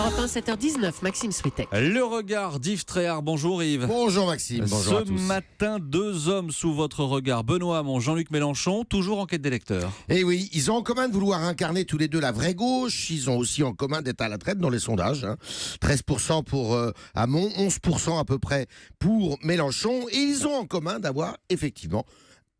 Europe 1, 7h19, Maxime Switek. Le regard d'Yves Tréhard. Bonjour Yves. Bonjour Maxime, bonjour à tous. Ce matin, deux hommes sous votre regard. Benoît Hamon, Jean-Luc Mélenchon, toujours en quête d'électeurs. Et oui, ils ont en commun de vouloir incarner tous les deux la vraie gauche. Ils ont aussi en commun d'être à la traîne dans les sondages. 13% pour Hamon, 11% à peu près pour Mélenchon. Et ils ont en commun d'avoir effectivement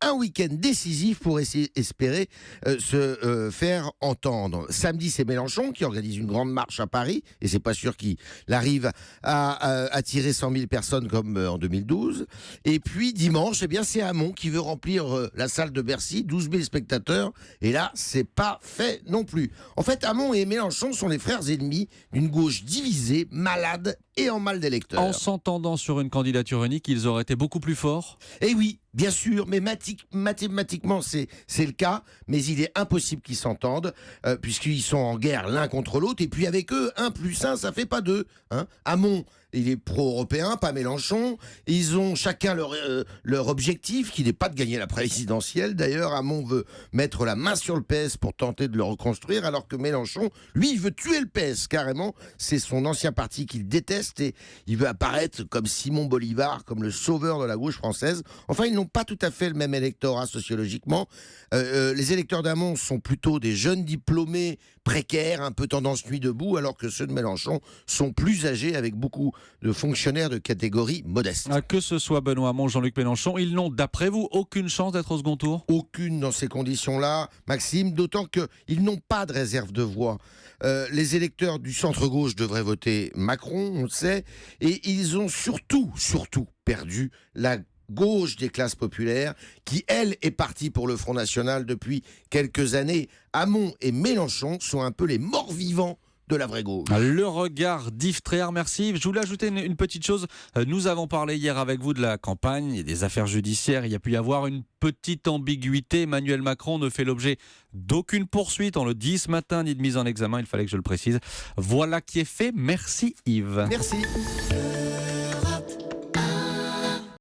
un week-end décisif pour espérer se faire entendre. Samedi, c'est Mélenchon qui organise une grande marche à Paris, et c'est pas sûr qu'il arrive à attirer 100 000 personnes comme en 2012. Et puis dimanche, c'est Hamon qui veut remplir la salle de Bercy, 12 000 spectateurs, et là, c'est pas fait non plus. En fait, Hamon et Mélenchon sont les frères ennemis d'une gauche divisée, malade et en mal d'électeurs. En s'entendant sur une candidature unique, ils auraient été beaucoup plus forts. Eh oui, bien sûr, mais mathématiquement c'est le cas, mais il est impossible qu'ils s'entendent, puisqu'ils sont en guerre l'un contre l'autre, et puis avec eux, 1 + 1, ça fait pas 2. Hamon, il est pro-européen, pas Mélenchon. Ils ont chacun leur objectif, qui n'est pas de gagner la présidentielle. D'ailleurs, Hamon veut mettre la main sur le PS pour tenter de le reconstruire, alors que Mélenchon, lui, il veut tuer le PS, carrément. C'est son ancien parti qu'il déteste, et il veut apparaître comme Simon Bolivar, comme le sauveur de la gauche française. Enfin, ils n'ont pas tout à fait le même électorat sociologiquement. Les électeurs d'Hamon sont plutôt des jeunes diplômés précaires, un peu tendance nuit debout, alors que ceux de Mélenchon sont plus âgés, avec beaucoup de fonctionnaires de catégorie modeste. Que ce soit Benoît Hamon, Jean-Luc Mélenchon, ils n'ont, d'après vous, aucune chance d'être au second tour ? Aucune dans ces conditions-là, Maxime, d'autant qu'ils n'ont pas de réserve de voix. Les électeurs du centre-gauche devraient voter Macron, on le sait, et ils ont surtout perdu la gauche des classes populaires, qui, elle, est partie pour le Front National depuis quelques années. Hamon et Mélenchon sont un peu les morts-vivants de la vraie gauche. Le regard d'Yves Tréhard, merci Yves. Je voulais ajouter une petite chose. Nous avons parlé hier avec vous de la campagne et des affaires judiciaires. Il y a pu y avoir une petite ambiguïté. Emmanuel Macron ne fait l'objet d'aucune poursuite, on le dit ce matin, ni de mise en examen. Il fallait que je le précise. Voilà qui est fait. Merci Yves. Merci.